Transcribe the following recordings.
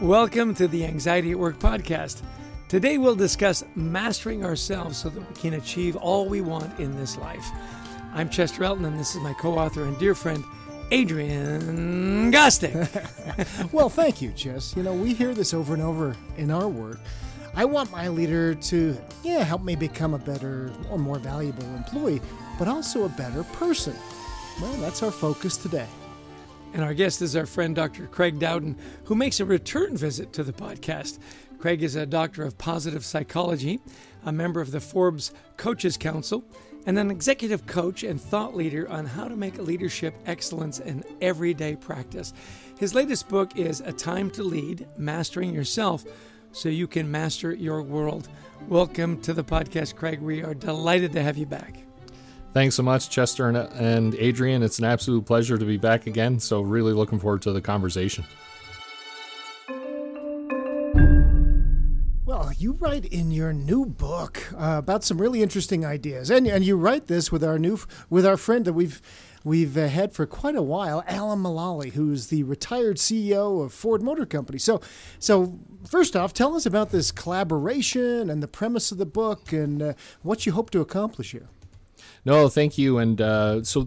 Welcome to the Anxiety at Work podcast. Today we'll discuss mastering ourselves so that we can achieve all we want in this life. I'm Chester Elton, and this is my co-author and dear friend, Adrian Gostick. Well, thank you, Chess. You know, we hear this over and over in our work. I want my leader to, help me become a better or more valuable employee, but also a better person. Well, that's our focus today. And our guest is our friend, Dr. Craig Dowden, who makes a return visit to the podcast. Craig is a doctor of positive psychology, a member of the Forbes Coaches Council, and an executive coach and thought leader on how to make leadership excellence an everyday practice. His latest book is A Time to Lead, Mastering Yourself so you can master your world. Welcome to the podcast, Craig. We are delighted to have you back. Thanks so much, Chester and Adrian. It's an absolute pleasure to be back again, so really looking forward to the conversation. Well, you write in your new book about some really interesting ideas, and you write this with our friend that we've had for quite a while, Alan Mulally, who's the retired CEO of Ford Motor Company. So first off, tell us about this collaboration and the premise of the book and what you hope to accomplish here. No, thank you. And so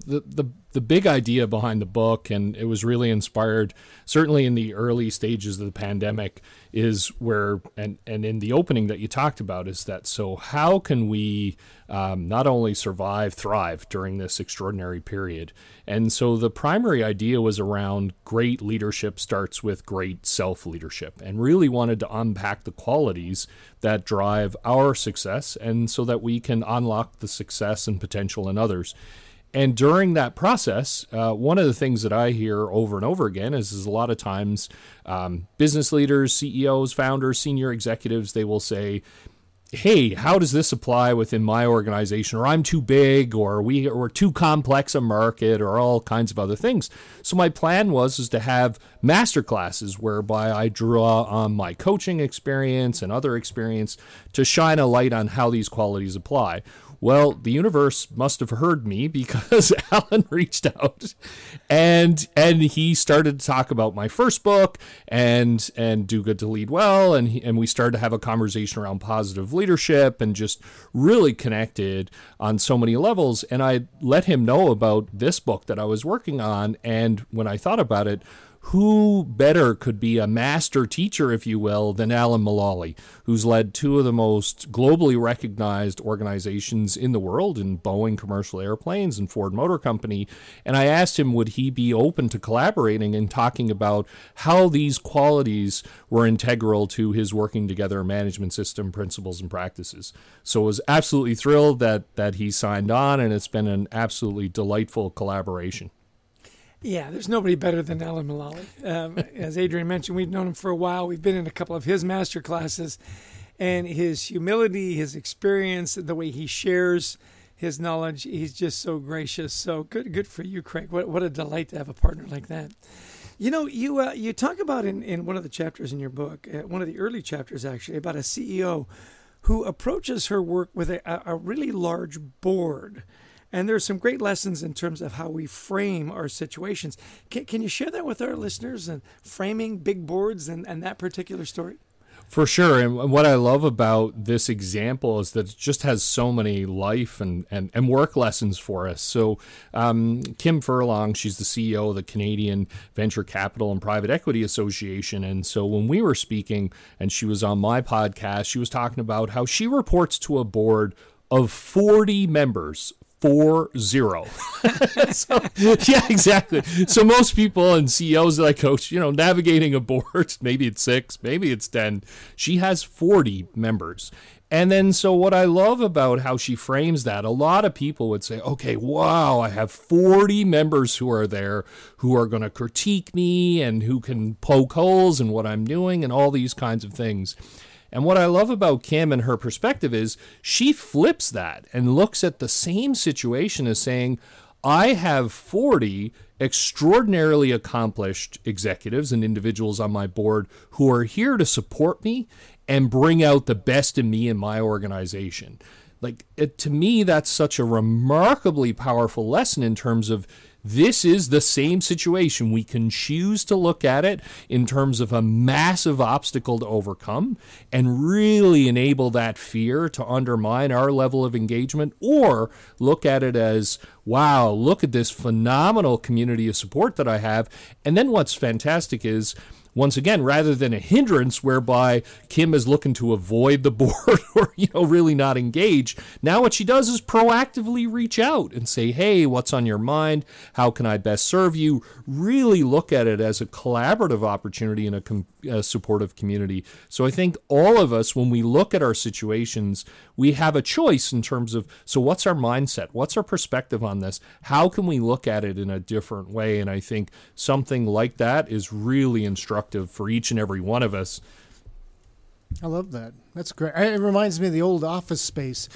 the big idea behind the book, and it was really inspired, certainly in the early stages of the pandemic, is where, and in the opening that you talked about, is that, so how can we not only survive, thrive during this extraordinary period? And so the primary idea was around great leadership starts with great self-leadership, and really wanted to unpack the qualities that drive our success, and so that we can unlock the success and potential in others. And during that process, one of the things that I hear over and over again is a lot of times business leaders, CEOs, founders, senior executives, they will say, hey, how does this apply within my organization? Or I'm too big, or we're too complex a market, or all kinds of other things. So my plan was to have master classes whereby I draw on my coaching experience and other experience to shine a light on how these qualities apply. Well, the universe must have heard me, because Alan reached out and he started to talk about my first book and Do Good to Lead Well. And we started to have a conversation around positive leadership and just really connected on so many levels. And I let him know about this book that I was working on. And when I thought about it, who better could be a master teacher, if you will, than Alan Mulally, who's led two of the most globally recognized organizations in the world, in Boeing Commercial Airplanes and Ford Motor Company. And I asked him, would he be open to collaborating and talking about how these qualities were integral to his working together management system principles and practices. So I was absolutely thrilled that he signed on, and it's been an absolutely delightful collaboration. Yeah, there's nobody better than Alan Mulally. As Adrian mentioned, we've known him for a while. We've been in a couple of his master classes, and his humility, his experience, the way he shares his knowledge, he's just so gracious. So good for you, Craig. What a delight to have a partner like that. You know, you talk about in one of the chapters in your book, one of the early chapters actually, about a CEO who approaches her work with a really large board. And there's some great lessons in terms of how we frame our situations. Can you share that with our listeners, and framing big boards and that particular story? For sure. And what I love about this example is that it just has so many life and work lessons for us. So Kim Furlong, she's the CEO of the Canadian Venture Capital and Private Equity Association. And so when we were speaking, and she was on my podcast, she was talking about how she reports to a board of 40 members. 40. So, yeah, exactly. So most people and CEOs that I coach, navigating a board, maybe it's 6, maybe it's 10. She has 40 members. And then, so what I love about how she frames that, a lot of people would say, okay, wow, I have 40 members who are there, who are going to critique me and who can poke holes in what I'm doing and all these kinds of things. And what I love about Kim and her perspective is she flips that and looks at the same situation as saying, I have 40 extraordinarily accomplished executives and individuals on my board who are here to support me and bring out the best in me and my organization. To me, that's such a remarkably powerful lesson in terms of this is the same situation. We can choose to look at it in terms of a massive obstacle to overcome and really enable that fear to undermine our level of engagement, or look at it as, wow, look at this phenomenal community of support that I have. And then what's fantastic is, once again, rather than a hindrance whereby Kim is looking to avoid the board or, really not engage, now what she does is proactively reach out and say, hey, what's on your mind? How can I best serve you? Really look at it as a collaborative opportunity in a supportive community. So I think all of us, when we look at our situations, we have a choice in terms of, so what's our mindset? What's our perspective on this? How can we look at it in a different way? And I think something like that is really instructive for each and every one of us. I love that. That's great. It reminds me of the old Office Space.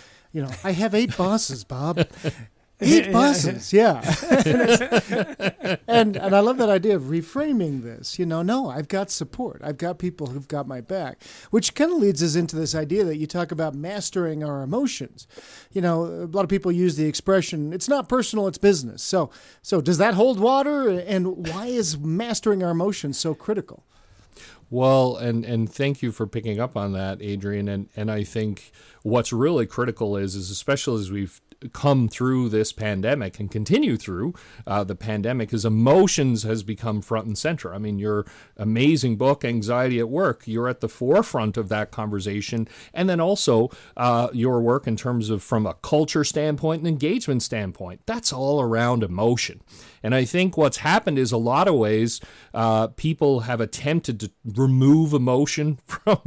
I have 8 bosses, Bob. 8 bosses, yeah. and I love that idea of reframing this. No, I've got support. I've got people who've got my back, which kind of leads us into this idea that you talk about mastering our emotions. A lot of people use the expression, it's not personal, it's business. So does that hold water? And why is mastering our emotions so critical? Well, and thank you for picking up on that, Adrian. And I think what's really critical is especially as we've come through this pandemic and continue through the pandemic, is emotions has become front and center. I mean, your amazing book, Anxiety at Work, you're at the forefront of that conversation. And then also your work in terms of from a culture standpoint and engagement standpoint, that's all around emotion. And I think what's happened is a lot of ways people have attempted to remove emotion from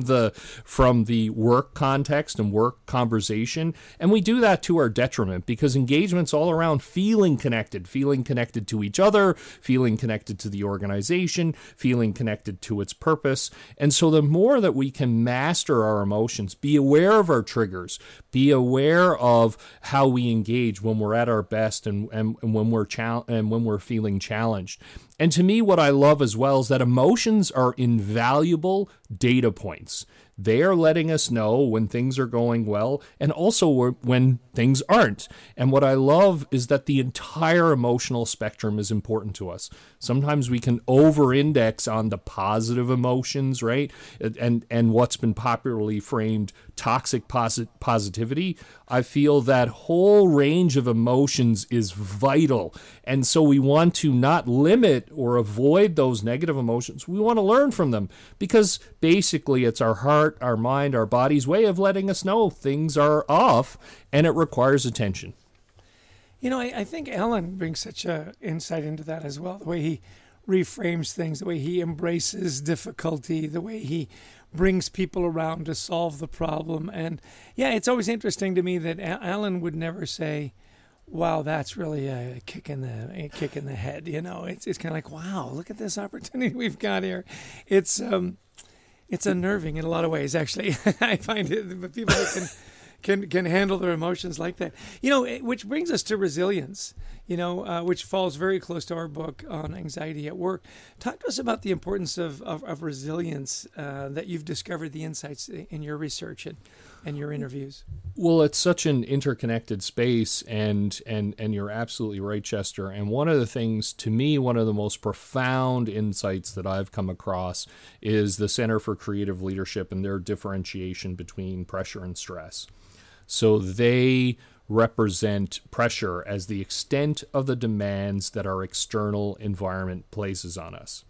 the work context and work conversation. And we do that to our detriment, because engagement's all around feeling connected to each other, feeling connected to the organization, feeling connected to its purpose. And so the more that we can master our emotions, be aware of our triggers, be aware of how we engage when we're at our best and when we're feeling challenged. And to me, what I love as well is that emotions are invaluable data points. They are letting us know when things are going well and also when things aren't. And what I love is that the entire emotional spectrum is important to us. Sometimes we can over-index on the positive emotions, right? And what's been popularly framed toxic positivity. I feel that whole range of emotions is vital. And so we want to not limit or avoid those negative emotions. We want to learn from them, because basically it's our heart, our mind, our body's way of letting us know things are off and it requires attention. I think Alan brings such an insight into that as well, the way he reframes things, the way he embraces difficulty, the way he brings people around to solve the problem. And yeah, it's always interesting to me that Alan would never say, wow, that's really a kick in the head. It's kind of like, wow, look at this opportunity we've got here. It's unnerving in a lot of ways, actually. I find it, but people that can handle their emotions like that. Which brings us to resilience, which falls very close to our book on anxiety at work. Talk to us about the importance of resilience that you've discovered, the insights in your research and your interviews. Well, it's such an interconnected space, and you're absolutely right, Chester. And one of the things, to me, one of the most profound insights that I've come across is the Center for Creative Leadership and their differentiation between pressure and stress. So they represent pressure as the extent of the demands that our external environment places on us.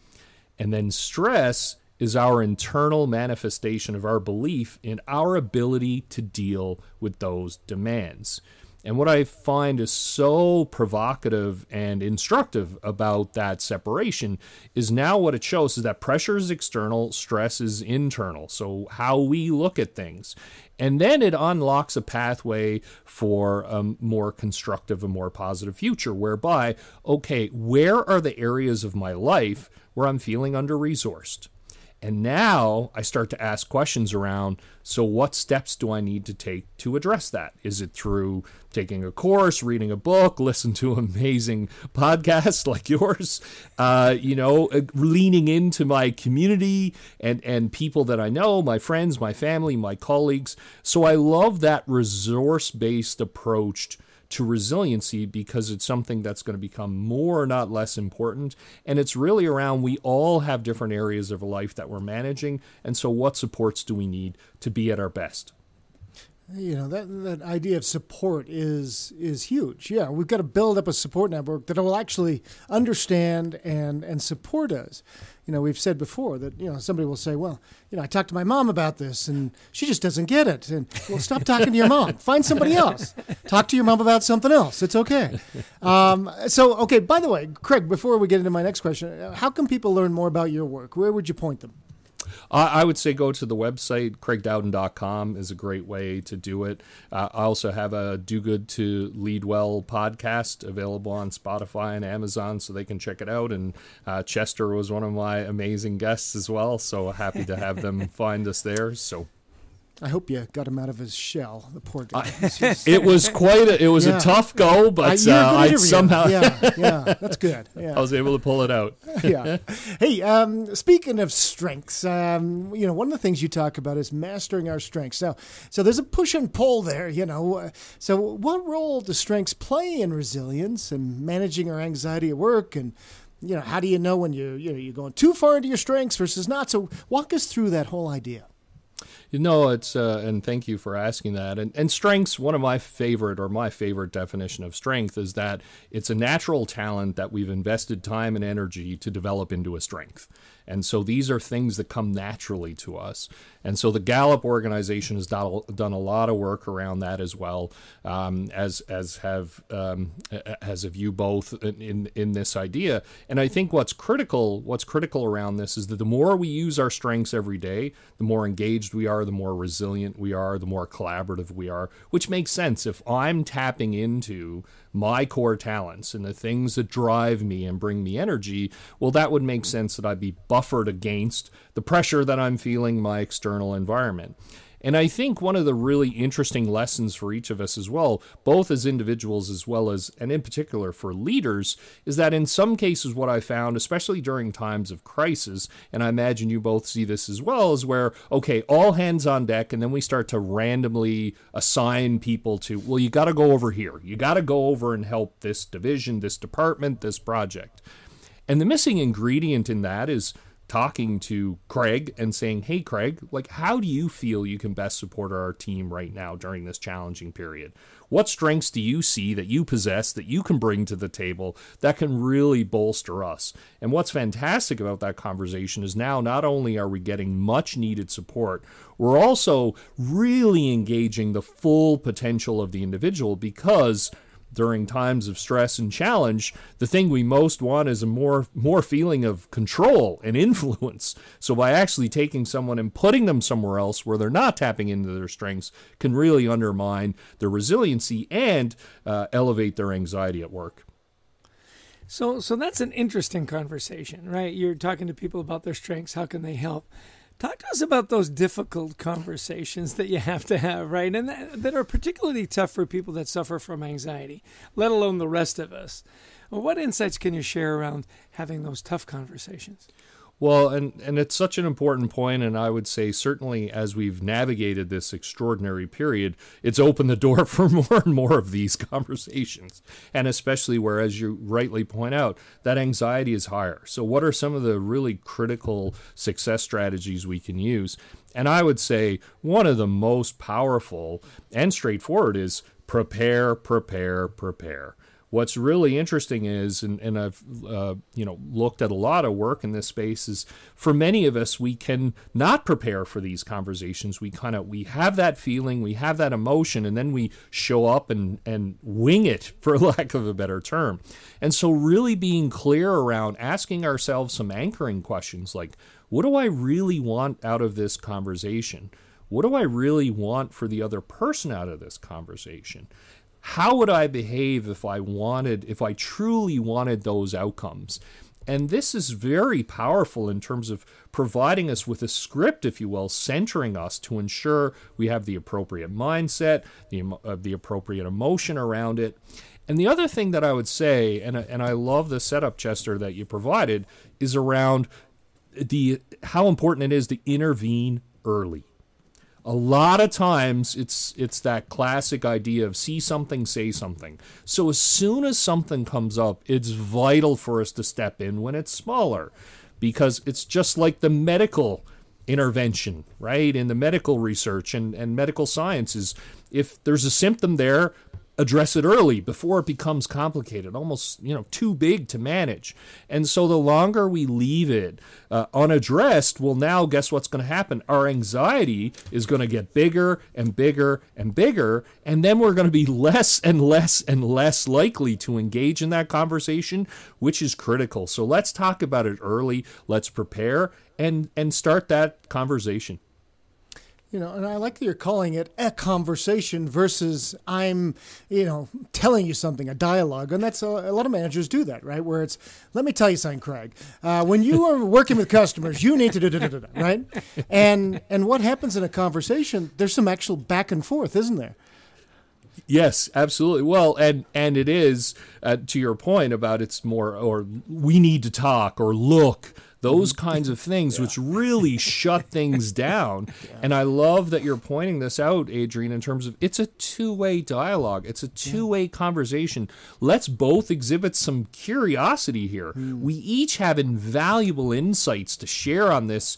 And then stress is our internal manifestation of our belief in our ability to deal with those demands. And what I find is so provocative and instructive about that separation is now what it shows is that pressure is external, stress is internal. So how we look at things. And then it unlocks a pathway for a more constructive, a more positive future, whereby, okay, where are the areas of my life where I'm feeling under-resourced? And now I start to ask questions around, so what steps do I need to take to address that? Is it through taking a course, reading a book, listen to amazing podcasts like yours, leaning into my community and people that I know, my friends, my family, my colleagues. So I love that resource-based approach to resiliency because it's something that's going to become more, not less important. And it's really around, we all have different areas of life that we're managing. And so what supports do we need to be at our best? That idea of support is huge. Yeah, we've got to build up a support network that will actually understand and support us. We've said before that, somebody will say, well, I talked to my mom about this and she just doesn't get it. And well, stop talking to your mom. Find somebody else. Talk to your mom about something else. It's okay. Okay, by the way, Craig, before we get into my next question, how can people learn more about your work? Where would you point them? I would say go to the website. craigdowden.com is a great way to do it. I also have a Do Good to Lead Well podcast available on Spotify and Amazon, so they can check it out. And Chester was one of my amazing guests as well, so happy to have them find us there. So I hope you got him out of his shell, the poor guy. It was a tough go, but I somehow that's good. Yeah. I was able to pull it out. Yeah. Hey, speaking of strengths, one of the things you talk about is mastering our strengths. So there's a push and pull there. So what role do strengths play in resilience and managing our anxiety at work? And how do you know when you're going too far into your strengths versus not? So walk us through that whole idea. It's and thank you for asking that. And strengths, one of my favorite definition of strength is that it's a natural talent that we've invested time and energy to develop into a strength. And so these are things that come naturally to us. And so the Gallup organization has done a lot of work around that as well, as have you both in this idea. And I think what's critical around this is that the more we use our strengths every day, the more engaged we are, the more resilient we are, the more collaborative we are, which makes sense. If I'm tapping into my core talents and the things that drive me and bring me energy, well, that would make sense that I'd be buffered against the pressure that I'm feeling in my external environment. And I think one of the really interesting lessons for each of us as well, both as individuals as well as, and in particular for leaders, is that in some cases what I found, especially during times of crisis, and I imagine you both see this as well, is where, okay, all hands on deck, and then we start to randomly assign people to, well, you got to go over here. You got to go over and help this division, this department, this project. And the missing ingredient in that is talking to Craig and saying, hey, Craig, how do you feel you can best support our team right now during this challenging period? What strengths do you see that you possess that you can bring to the table that can really bolster us? And what's fantastic about that conversation is now not only are we getting much needed support, we're also really engaging the full potential of the individual, because during times of stress and challenge, the thing we most want is a more feeling of control and influence. So by actually taking someone and putting them somewhere else where they're not tapping into their strengths can really undermine their resiliency and elevate their anxiety at work. So that's an interesting conversation, right? You're talking to people about their strengths. How can they help? Talk to us about those difficult conversations that you have to have, right? And that are particularly tough for people that suffer from anxiety, let alone the rest of us. Well, what insights can you share around having those tough conversations? Well, and it's such an important point, and I would say certainly as we've navigated this extraordinary period, it's opened the door for more and more of these conversations, and especially where, as you rightly point out, that anxiety is higher. So what are some of the really critical success strategies we can use? And I would say one of the most powerful and straightforward is prepare, prepare, prepare. What's really interesting is, and I've looked at a lot of work in this space, is for many of us, we can not prepare for these conversations. We have that feeling, we have that emotion, and then we show up and wing it, for lack of a better term. And so really being clear around asking ourselves some anchoring questions like, what do I really want out of this conversation? What do I really want for the other person out of this conversation? How would I behave if I truly wanted those outcomes? And this is very powerful in terms of providing us with a script, if you will, centering us to ensure we have the appropriate mindset, the appropriate emotion around it. And the other thing that I would say, and I love the setup, Chester, that you provided, is around how important it is to intervene early. A lot of times it's that classic idea of see something, say something. So as soon as something comes up, it's vital for us to step in when it's smaller, because it's just like the medical intervention, right? In the medical research and medical sciences, if there's a symptom there, address it early before it becomes complicated, almost too big to manage. And so the longer we leave it unaddressed, well, now guess what's going to happen? Our anxiety is going to get bigger and bigger and bigger, and then we're going to be less and less and less likely to engage in that conversation, which is critical. So let's talk about it early. Let's prepare and start that conversation. And I like that you're calling it a conversation versus I'm, telling you something, a dialogue. And that's a lot of managers do that, right? Where it's, let me tell you something, Craig. When you are working with customers, you need to do, right? And what happens in a conversation, there's some actual back and forth, isn't there? Yes, absolutely. Well, and it is, to your point about it's more, or we need to talk, or look, those kinds of things, which really shut things down. And I love that you're pointing this out, Adrian, in terms of it's a two-way dialogue. It's a two-way conversation. Let's both exhibit some curiosity here. We each have invaluable insights to share on this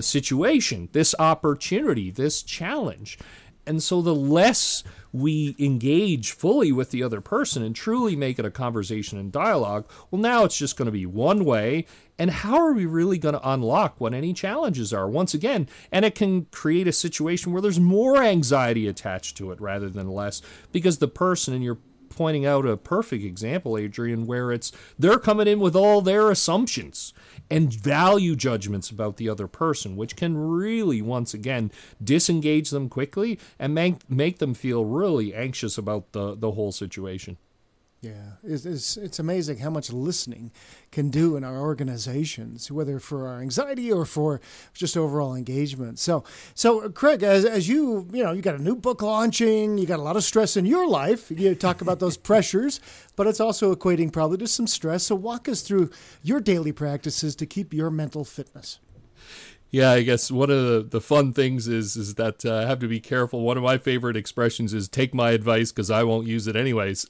situation, this opportunity, this challenge. And so the less we engage fully with the other person and truly make it a conversation and dialogue, well, now it's just going to be one way. And how are we really going to unlock what any challenges are? Once again, and it can create a situation where there's more anxiety attached to it rather than less, because the person, and you're pointing out a perfect example, Adrian, where they're coming in with all their assumptions and value judgments about the other person, which can really, once again, disengage them quickly and make them feel really anxious about the whole situation. Yeah, it's amazing how much listening can do in our organizations, whether for our anxiety or for just overall engagement. So Craig, as you got a new book launching, you got a lot of stress in your life. You talk about those pressures, but it's also equating probably to some stress. So walk us through your daily practices to keep your mental fitness. Yeah, I guess one of the fun things is that I have to be careful. One of my favorite expressions is take my advice because I won't use it anyways.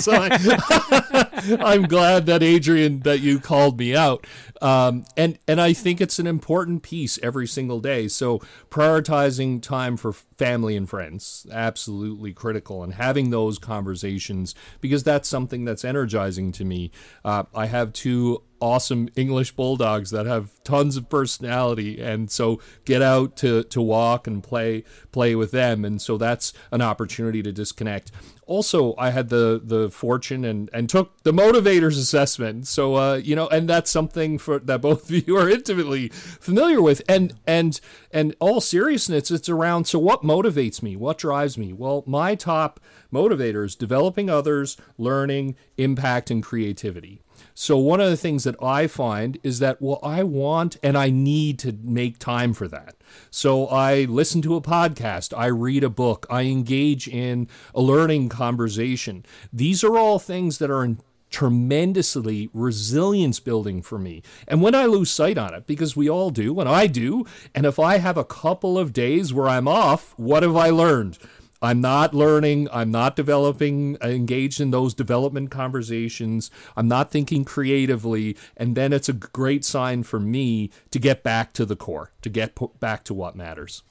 So I'm glad that, Adrian, that you called me out. And I think it's an important piece every single day. So prioritizing time for family and friends, absolutely critical, and having those conversations, because that's something that's energizing to me. I have two awesome English bulldogs that have tons of personality, and so get out to walk and play with them, and so that's an opportunity to disconnect. Also, I had the fortune and took the motivators assessment, so and that's something that both of you are intimately familiar with. And all seriousness, it's around, so what motivates me? What drives me? Well, my top motivators: developing others, learning, impact, and creativity. So one of the things that I find is that, well, I want and I need to make time for that. So I listen to a podcast, I read a book, I engage in a learning conversation. These are all things that are tremendously resilience building for me. And when I lose sight on it, because we all do, and I do, and if I have a couple of days where I'm off, what have I learned? I'm not learning, I'm not developing, engaged in those development conversations, I'm not thinking creatively, and then it's a great sign for me to get back to the core, to get back to what matters.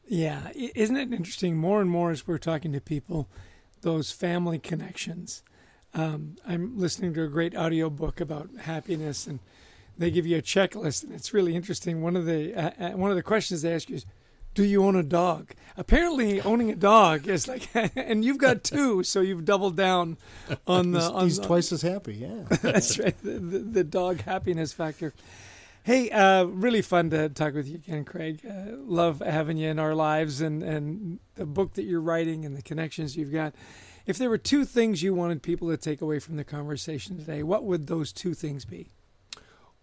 Yeah, isn't it interesting, more and more as we're talking to people, those family connections. I'm listening to a great audiobook about happiness, and they give you a checklist, and it's really interesting. One of the questions they ask you is, do you own a dog? Apparently, owning a dog is like, and you've got two, so you've doubled down on the. He's twice as happy. Yeah, that's right. The dog happiness factor. Hey, really fun to talk with you again, Craig. Love having you in our lives and the book that you're writing and the connections you've got. If there were two things you wanted people to take away from the conversation today, what would those two things be?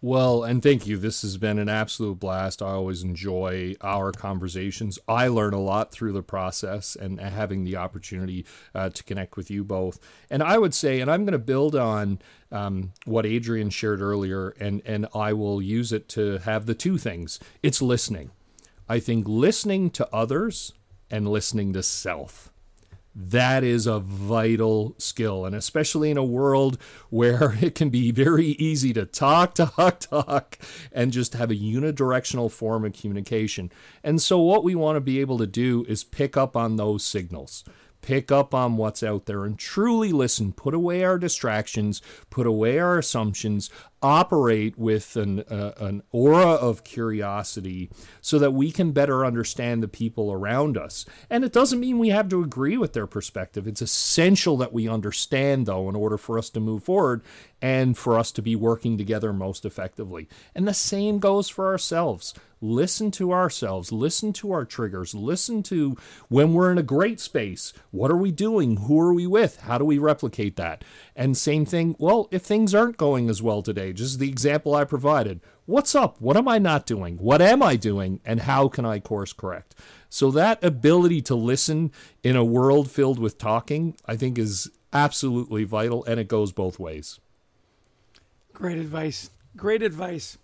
Well, and thank you. This has been an absolute blast. I always enjoy our conversations. I learn a lot through the process and having the opportunity to connect with you both. And I would say, and I'm going to build on what Adrian shared earlier, and I will use it to have the two things. It's listening. I think listening to others and listening to self. That is a vital skill, and especially in a world where it can be very easy to talk, and just have a unidirectional form of communication. And so what we want to be able to do is pick up on those signals, pick up on what's out there, and truly listen, put away our distractions, put away our assumptions, operate with an aura of curiosity so that we can better understand the people around us. And it doesn't mean we have to agree with their perspective. It's essential that we understand, though, in order for us to move forward and for us to be working together most effectively. And the same goes for ourselves. Listen to ourselves, listen to our triggers, listen to when we're in a great space. What are we doing? Who are we with? How do we replicate that? And same thing, well, if things aren't going as well today, just the example I provided, what's up? What am I not doing? What am I doing? And how can I course correct? So that ability to listen in a world filled with talking, I think is absolutely vital, and it goes both ways. Great advice. Great advice.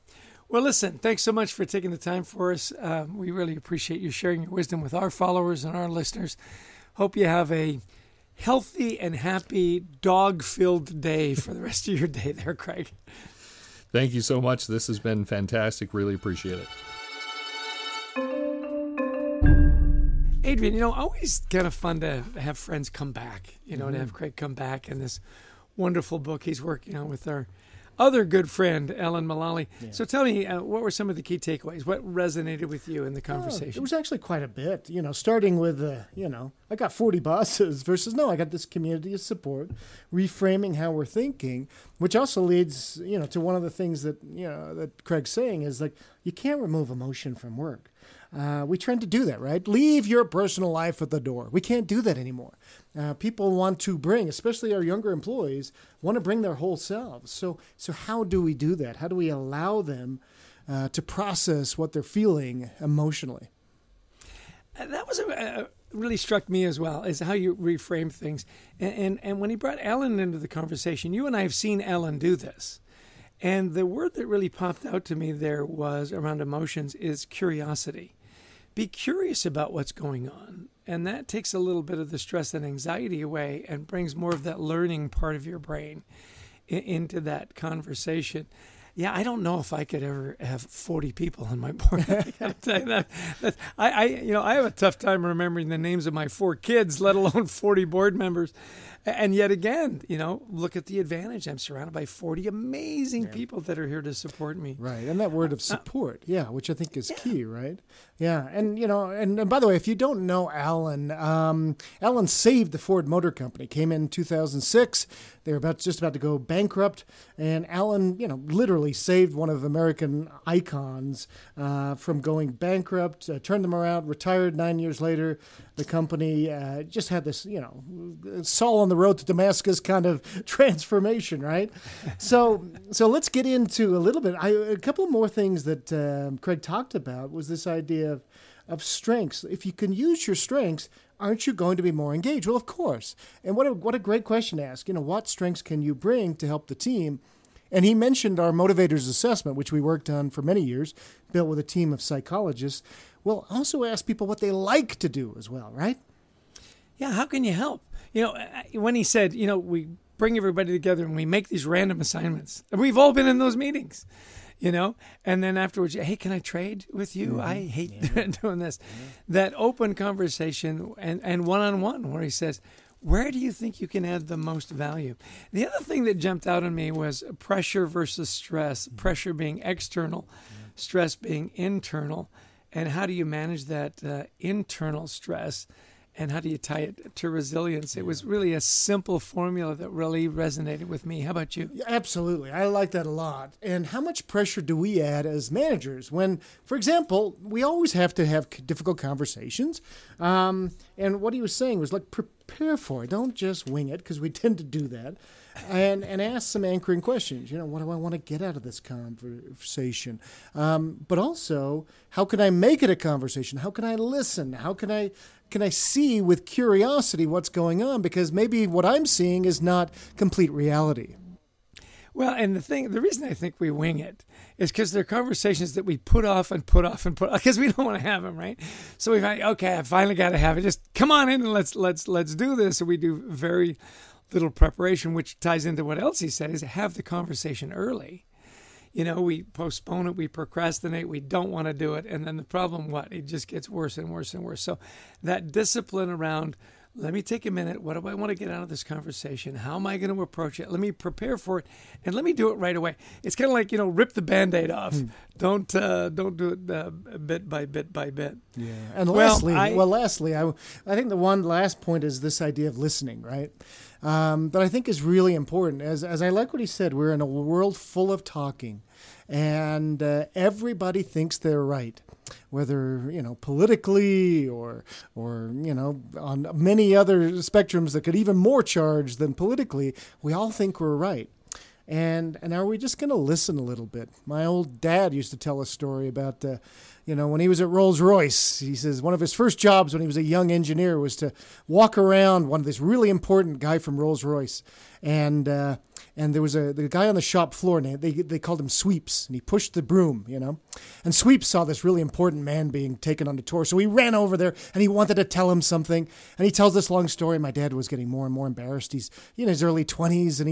Well, listen, thanks so much for taking the time for us. We really appreciate you sharing your wisdom with our followers and our listeners. Hope you have a healthy and happy dog-filled day for the rest of your day there, Craig. Thank you so much. This has been fantastic. Really appreciate it. Adrian, always kind of fun to have friends come back, to have Craig come back and this wonderful book he's working on with our other good friend, Alan Mulally. Yeah. So tell me, what were some of the key takeaways? What resonated with you in the conversation? It was actually quite a bit, starting with, I got 40 bosses versus, no, I got this community of support, reframing how we're thinking, which also leads, to one of the things that, that Craig's saying is like, you can't remove emotion from work. We tend to do that, right? Leave your personal life at the door. We can't do that anymore. People want to bring, especially our younger employees, want to bring their whole selves. So how do we do that? How do we allow them to process what they're feeling emotionally? That was really struck me as well, is how you reframe things. And when he brought Alan into the conversation, you and I have seen Alan do this. And the word that really popped out to me there was around emotions is curiosity. Be curious about what's going on. And that takes a little bit of the stress and anxiety away and brings more of that learning part of your brain into that conversation. Yeah, I don't know if I could ever have 40 people on my board. I gotta tell you that. I have a tough time remembering the names of my 4 kids, let alone 40 board members. And yet again, look at the advantage. I'm surrounded by 40 amazing people that are here to support me. Right. And that word of support, which I think is key, right? Yeah. And, and by the way, if you don't know Alan, Alan saved the Ford Motor Company, came in 2006. They were just about to go bankrupt. And Alan, literally saved one of American icons from going bankrupt, turned them around, retired 9 years later. The company just had this, Saul on the road to Damascus kind of transformation, right? So let's get into a little bit. A couple more things that Craig talked about was this idea of strengths. If you can use your strengths, aren't you going to be more engaged? Well, of course. And what a great question to ask. What strengths can you bring to help the team? And he mentioned our motivators assessment, which we worked on for many years, built with a team of psychologists. We'll also ask people what they like to do as well, right? Yeah, how can you help? When he said, we bring everybody together and we make these random assignments. We've all been in those meetings, and then afterwards, hey, can I trade with you? Mm-hmm. I hate doing this. Mm-hmm. That open conversation and one-on-one where he says, where do you think you can add the most value? The other thing that jumped out on me was pressure versus stress, pressure being external, stress being internal. And how do you manage that internal stress and how do you tie it to resilience? It was really a simple formula that really resonated with me. How about you? Yeah, absolutely. I like that a lot. And how much pressure do we add as managers when, for example, we always have to have difficult conversations? And what he was saying was, like, prepare for it. Don't just wing it, because we tend to do that. And ask some anchoring questions. What do I want to get out of this conversation? But also, how can I make it a conversation? How can I listen? How can I see with curiosity what's going on? Because maybe what I'm seeing is not complete reality. Well, and the reason I think we wing it is because they're conversations that we put off because we don't want to have them, right? So we find, okay, I finally got to have it. Just come on in and let's do this. And we do very little preparation, which ties into what else he said, is have the conversation early. We postpone it, we procrastinate, we don't want to do it. And then the problem, it just gets worse and worse and worse. So that discipline around, let me take a minute. What do I want to get out of this conversation? How am I going to approach it? Let me prepare for it, and let me do it right away. It's kind of like, rip the Band-Aid off. Don't do it bit by bit by bit. Yeah. And lastly, I think the one last point is this idea of listening, right? That I think is really important. As I like what he said, we're in a world full of talking, and everybody thinks they're right, whether politically or on many other spectrums that could even more charged than politically. We all think we're right. And are we just going to listen a little bit? My old dad used to tell a story about, when he was at Rolls-Royce. He says one of his first jobs when he was a young engineer was to walk around one of this really important guy from Rolls-Royce. And there was the guy on the shop floor, and they called him Sweeps, and he pushed the broom, And Sweeps saw this really important man being taken on the tour, so he ran over there, and he wanted to tell him something. And he tells this long story. My dad was getting more and more embarrassed. He's in his early 20s, and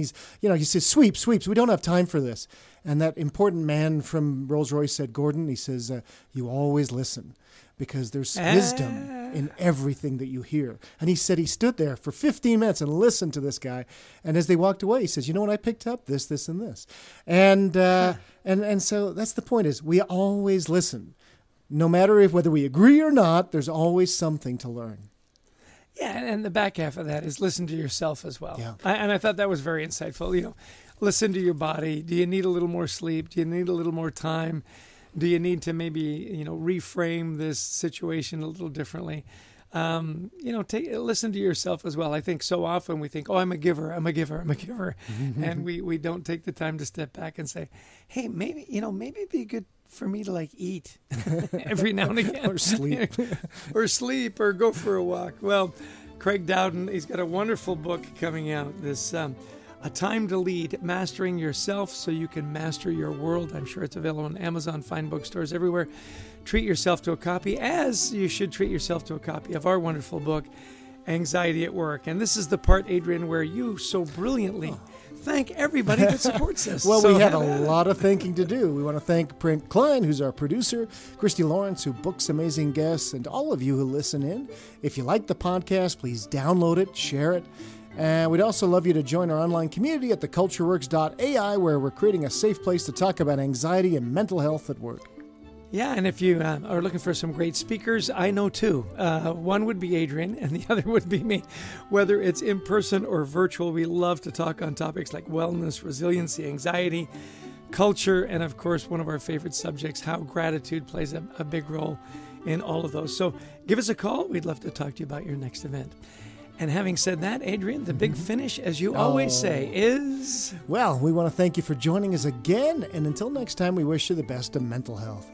he says, Sweeps, we don't have time for this. And that important man from Rolls-Royce said, Gordon, he says, you always listen, because there's wisdom in everything that you hear. And he said he stood there for 15 minutes and listened to this guy. And as they walked away, he says, what I picked up? This, and this. And so that's the point, is we always listen. No matter whether we agree or not, there's always something to learn. Yeah, and the back half of that is listen to yourself as well. Yeah. And I thought that was very insightful. Listen to your body. Do you need a little more sleep? Do you need a little more time? Do you need to maybe, reframe this situation a little differently? Listen to yourself as well. I think so often we think, I'm a giver. And we don't take the time to step back and say, hey, maybe it'd be good for me to eat every now and again. Or sleep. or go for a walk. Well, Craig Dowden, he's got a wonderful book coming out, this A Time to Lead, Mastering Yourself So You Can Master Your World. I'm sure it's available on Amazon, fine bookstores everywhere. Treat yourself to a copy, as you should treat yourself to a copy of our wonderful book, Anxiety at Work. And this is the part, Adrian, where you so brilliantly thank everybody that supports us. Well, we have a lot of thanking to do. We want to thank Brent Klein, who's our producer, Christy Lawrence, who books amazing guests, and all of you who listen in. If you like the podcast, please download it, share it. And we'd also love you to join our online community at thecultureworks.ai, where we're creating a safe place to talk about anxiety and mental health at work. Yeah, and if you are looking for some great speakers, I know two. One would be Adrian, and the other would be me. Whether it's in person or virtual, we love to talk on topics like wellness, resiliency, anxiety, culture, and of course, one of our favorite subjects, how gratitude plays a big role in all of those. So give us a call. We'd love to talk to you about your next event. And having said that, Adrian, the big finish, as you always say, is... Well, we want to thank you for joining us again, and until next time, we wish you the best of mental health.